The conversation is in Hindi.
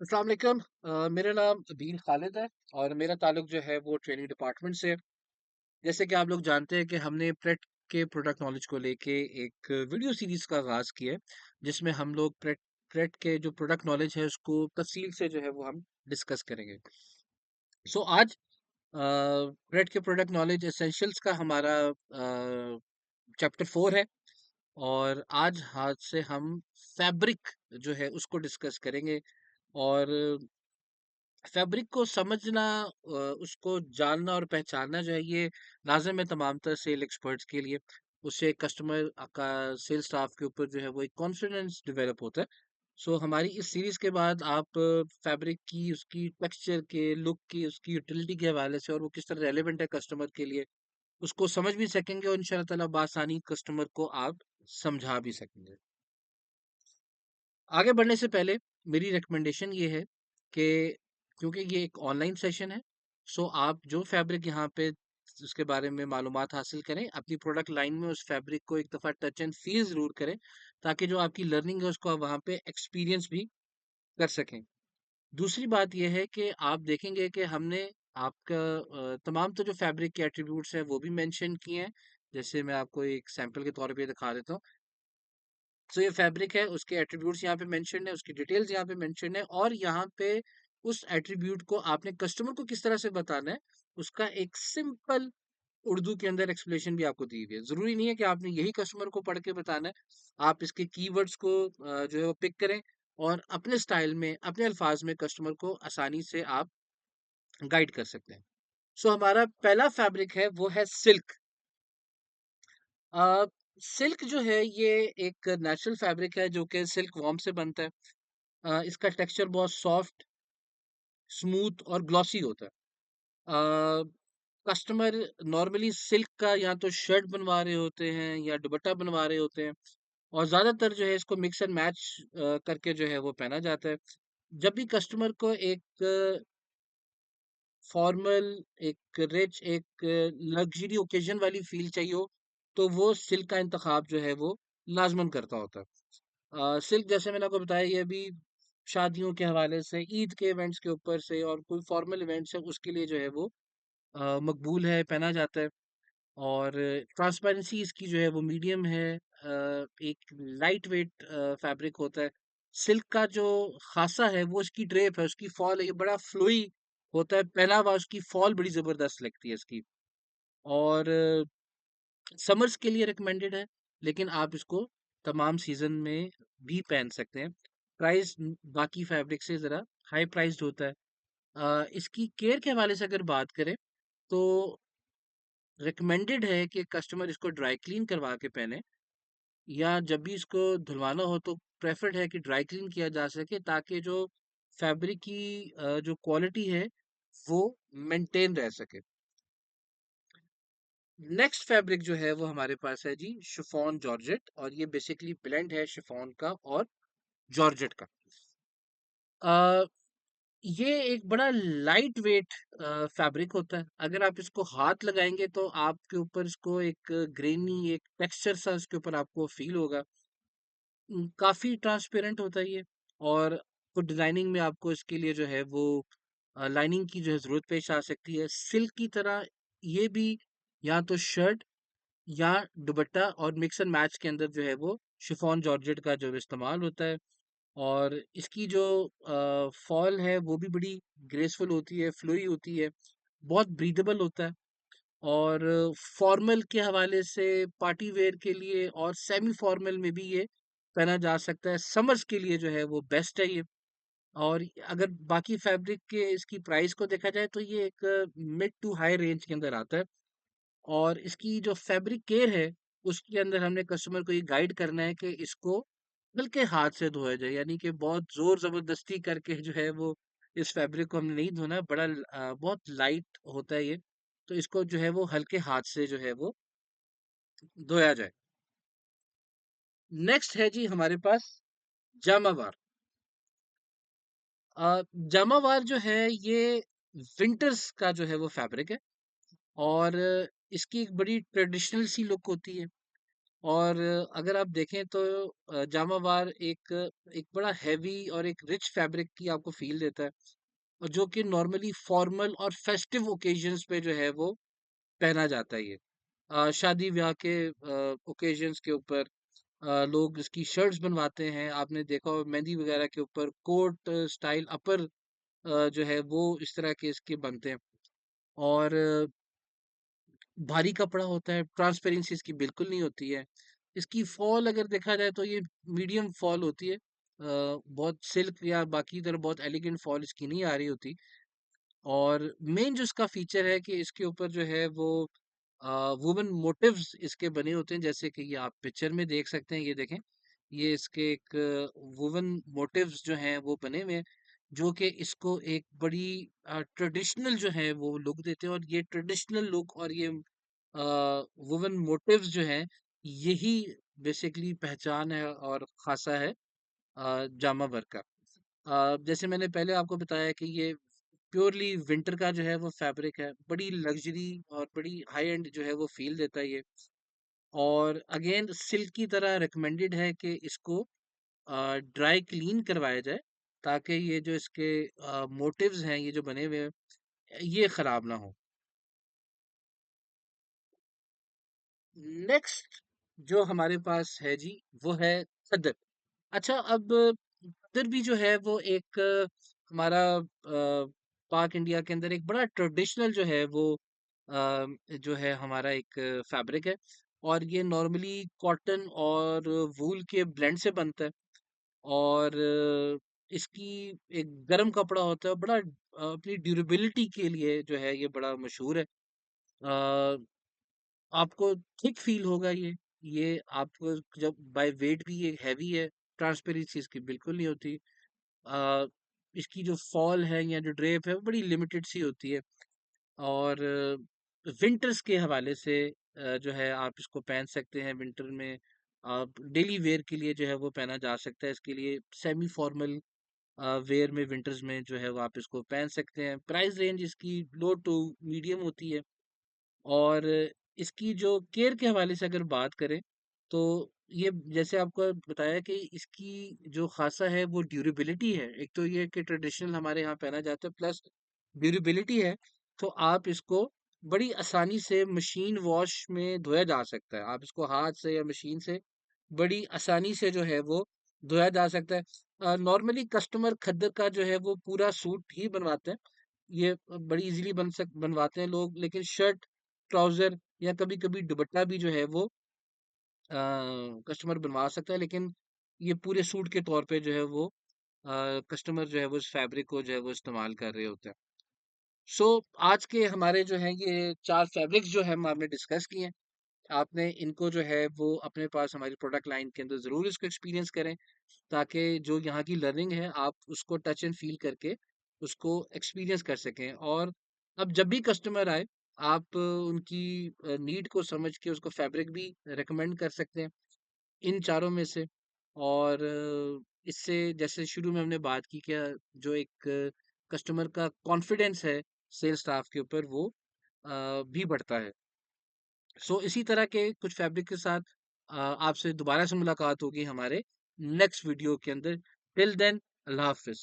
अस्सलाम वालेकुम। मेरा नाम बीन खालिद है और मेरा ताल्लुक जो है वो ट्रेनिंग डिपार्टमेंट से है। जैसे कि आप लोग जानते हैं कि हमने प्रेट के प्रोडक्ट नॉलेज को लेके एक वीडियो सीरीज का आगाज किया है, जिसमें हम लोग प्रेट प्रेट के जो प्रोडक्ट नॉलेज है उसको तफसील से जो है वो हम डिस्कस करेंगे। सो आज प्रेट के प्रोडक्ट नॉलेज एसेंशियल्स का हमारा चैप्टर 4 है। और आज हाथ से हम फैब्रिक जो है उसको डिस्कस करेंगे। और फैब्रिक को समझना, उसको जानना और पहचानना जो है ये लाज़िम है तमाम तरह सेल एक्सपर्ट्स के लिए। उससे कस्टमर का सेल स्टाफ के ऊपर जो है वो एक कॉन्फिडेंस डेवलप होता है। सो हमारी इस सीरीज के बाद आप फैब्रिक की, उसकी टेक्सचर के, लुक की, उसकी यूटिलिटी के हवाले से और वो किस तरह रेलेवेंट है कस्टमर के लिए, उसको समझ भी सकेंगे और इंशाल्लाह ताला बासानी कस्टमर को आप समझा भी सकेंगे। आगे बढ़ने से पहले मेरी रिकमेंडेशन ये है कि क्योंकि ये एक ऑनलाइन सेशन है, सो आप जो फैब्रिक यहाँ पे उसके बारे में मालूमात हासिल करें, अपनी प्रोडक्ट लाइन में उस फैब्रिक को एक दफ़ा टच एंड फील ज़रूर करें, ताकि जो आपकी लर्निंग है उसको आप वहाँ पे एक्सपीरियंस भी कर सकें। दूसरी बात ये है कि आप देखेंगे कि हमने आपका तमाम तो जो फैब्रिक के एट्रीब्यूट्स हैं वो भी मेंशन किए हैं। जैसे मैं आपको एक सैंपल के तौर पे दिखा देता हूँ। सो ये फैब्रिक है, उसके एट्रीब्यूट्स यहाँ पे मेंशन है, उसकी डिटेल्स यहाँ पे मेंशन है, और यहाँ पे उस एट्रीब्यूट को आपने कस्टमर को किस तरह से बताना है, उसका एक सिंपल उर्दू के अंदर एक्सप्लेनेशन भी आपको दी हुई है। जरूरी नहीं है कि आपने यही कस्टमर को पढ़ के बताना है। आप इसके कीवर्ड्स को जो है वो पिक करें और अपने स्टाइल में, अपने अल्फाज में कस्टमर को आसानी से आप गाइड कर सकते हैं। सो हमारा पहला फैब्रिक है वो है सिल्क। सिल्क जो है ये एक नेचुरल फैब्रिक है जो कि सिल्क वॉर्म से बनता है। इसका टेक्सचर बहुत सॉफ्ट, स्मूथ और ग्लॉसी होता है। कस्टमर नॉर्मली सिल्क का या तो शर्ट बनवा रहे होते हैं या दुपट्टा बनवा रहे होते हैं, और ज़्यादातर जो है इसको मिक्स एंड मैच करके जो है वो पहना जाता है। जब भी कस्टमर को एक फॉर्मल, एक रिच, एक लग्जरी ओकेजन वाली फील चाहिए हो, तो वो सिल्क का इंतखाब जो है वो लाजमन करता होता है। सिल्क जैसे मैंने आपको बताया ये भी शादियों के हवाले से, ईद के इवेंट्स के ऊपर से और कोई फॉर्मल इवेंट्स है उसके लिए जो है वो मकबूल है, पहना जाता है। और ट्रांसपेरेंसी इसकी जो है वो मीडियम है। एक लाइट वेट फैब्रिक होता है। सिल्क का जो खासा है वो इसकी ड्रेप है, उसकी फॉल है, ये बड़ा फ्लोई होता है, पहना हुआ उसकी फॉल बड़ी जबरदस्त लगती है इसकी। और समर्स के लिए रिकमेंडेड है, लेकिन आप इसको तमाम सीजन में भी पहन सकते हैं। प्राइस बाकी फैब्रिक से ज़रा हाई प्राइस्ड होता है। इसकी केयर के हवाले से अगर बात करें तो रिकमेंडेड है कि कस्टमर इसको ड्राई क्लीन करवा के पहने, या जब भी इसको धुलवाना हो तो प्रेफर्ड है कि ड्राई क्लीन किया जा सके, ताकि जो फैब्रिक की जो क्वालिटी है वो मेंटेन रह सके। नेक्स्ट फैब्रिक जो है वो हमारे पास है जी शिफॉन जॉर्जेट, और ये बेसिकली ब्लेंड है शिफॉन का और जॉर्जेट का। अ, ये एक बड़ा लाइट वेट फैब्रिक होता है। अगर आप इसको हाथ लगाएंगे तो आपके ऊपर इसको एक ग्रेनी, एक टेक्सचर सा इसके ऊपर आपको फील होगा। काफी ट्रांसपेरेंट होता है ये। और तो डिजाइनिंग में आपको इसके लिए जो है वो लाइनिंग की जो है जरूरत पेश आ सकती है। सिल्क की तरह ये भी या तो शर्ट या दुपट्टा और मिक्स एंड मैच के अंदर जो है वो शिफॉन जॉर्जेट का जो इस्तेमाल होता है। और इसकी जो फॉल है वो भी बड़ी ग्रेसफुल होती है, फ्लोई होती है, बहुत ब्रीदेबल होता है। और फॉर्मल के हवाले से पार्टी वेयर के लिए और सेमी फॉर्मल में भी ये पहना जा सकता है। समर्स के लिए जो है वो बेस्ट है ये। और अगर बाकी फैब्रिक के इसकी प्राइस को देखा जाए तो ये एक मिड टू हाई रेंज के अंदर आता है। और इसकी जो फैब्रिक केयर है उसके अंदर हमने कस्टमर को ये गाइड करना है कि इसको हल्के हाथ से धोया जाए, यानी कि बहुत जोर जबरदस्ती करके जो है वो इस फैब्रिक को हमने नहीं धोना। बड़ा बहुत लाइट होता है ये, तो इसको जो है वो हल्के हाथ से जो है वो धोया जाए। नेक्स्ट है जी हमारे पास जामावार। जामावार जो है ये विंटर्स का जो है वो फैब्रिक है। और इसकी एक बड़ी ट्रेडिशनल सी लुक होती है। और अगर आप देखें तो जामावार एक एक बड़ा हैवी और एक रिच फैब्रिक की आपको फील देता है, और जो कि नॉर्मली फॉर्मल और फेस्टिव ओकेजन्स पे जो है वो पहना जाता है। ये शादी ब्याह के ओकेजन्स के ऊपर लोग इसकी शर्ट्स बनवाते हैं। आपने देखा हो मेहंदी वगैरह के ऊपर कोट स्टाइल अपर जो है वो इस तरह के इसके बनते हैं। और भारी कपड़ा होता है, ट्रांसपेरेंसी इसकी बिल्कुल नहीं होती है। इसकी फॉल अगर देखा जाए तो ये मीडियम फॉल होती है, बहुत सिल्क या बाकी तरह बहुत एलिगेंट फॉल इसकी नहीं आ रही होती। और मेन जो इसका फीचर है कि इसके ऊपर जो है वो वुवन मोटिव्स इसके बने होते हैं, जैसे कि ये आप पिक्चर में देख सकते हैं। ये देखें, ये इसके एक वुवन मोटिव्स जो हैं वो बने हुए हैं, जो कि इसको एक बड़ी ट्रेडिशनल जो है वो लुक देते हैं। और ये ट्रेडिशनल लुक और ये वुवन मोटिव्स जो हैं, यही बेसिकली पहचान है और खासा है जामा वर्क का। जैसे मैंने पहले आपको बताया कि ये प्योरली विंटर का जो है वो फैब्रिक है, बड़ी लग्जरी और बड़ी हाई एंड जो है वो फील देता है ये। और अगेन सिल्क की तरह रिकमेंडेड है कि इसको ड्राई क्लीन करवाया जाए, ताकि ये जो इसके मोटिव्स हैं ये जो बने हुए हैं ये खराब ना हो। नेक्स्ट जो हमारे पास है जी, वो है खद्दर। अच्छा, अब खद्दर भी जो है वो एक हमारा पाक इंडिया के अंदर एक बड़ा ट्रेडिशनल जो है वो जो है हमारा एक फैब्रिक है। और ये नॉर्मली कॉटन और वूल के ब्लेंड से बनता है। और इसकी एक गर्म कपड़ा होता है, बड़ा अपनी ड्यूरेबिलिटी के लिए जो है ये बड़ा मशहूर है। अ, आपको थिक फील होगा ये आपको जब बाय वेट भी ये हैवी है। ट्रांसपेरेंसी इसकी बिल्कुल नहीं होती। अ, इसकी जो फॉल है या जो ड्रेप है वो बड़ी लिमिटेड सी होती है। और विंटर्स के हवाले से जो है आप इसको पहन सकते हैं विंटर में। आप डेली वेयर के लिए जो है वो पहना जा सकता है। इसके लिए सेमी फॉर्मल वेयर में विंटर्स में जो है वो आप इसको पहन सकते हैं। प्राइस रेंज इसकी लो टू मीडियम होती है। और इसकी जो केयर के हवाले से अगर बात करें तो ये जैसे आपको बताया कि इसकी जो खासा है वो ड्यूरेबिलिटी है। एक तो ये कि ट्रेडिशनल हमारे यहाँ पहना जाता है, प्लस ड्यूरेबिलिटी है। तो आप इसको बड़ी आसानी से मशीन वॉश में धोया जा सकता है। आप इसको हाथ से या मशीन से बड़ी आसानी से जो है वो धोया जा सकता है। नॉर्मली कस्टमर खद्दर का जो है वो पूरा सूट ही बनवाते हैं। ये बड़ी इजीली बनवाते हैं लोग। लेकिन शर्ट, ट्राउजर या कभी कभी दुपट्टा भी जो है वो कस्टमर बनवा सकता है। लेकिन ये पूरे सूट के तौर पे जो है वो कस्टमर जो है वो इस फैब्रिक को जो है वो इस्तेमाल कर रहे होते हैं। सो आज के हमारे जो हैं ये 4 फैब्रिक्स जो है हम आपने डिस्कस किए हैं। आपने इनको जो है वो अपने पास हमारी प्रोडक्ट लाइन के अंदर ज़रूर इसको एक्सपीरियंस करें, ताकि जो यहाँ की लर्निंग है आप उसको टच एंड फील करके उसको एक्सपीरियंस कर सकें। और अब जब भी कस्टमर आए, आप उनकी नीड को समझ के उसको फैब्रिक भी रिकमेंड कर सकते हैं इन चारों में से। और इससे जैसे शुरू में हमने बात की, क्या जो एक कस्टमर का कॉन्फिडेंस है सेल्स स्टाफ के ऊपर वो भी बढ़ता है। सो इसी तरह के कुछ फैब्रिक के साथ आपसे दोबारा से मुलाकात होगी हमारे नेक्स्ट वीडियो के अंदर। टिल देन, अल्लाह हाफिज।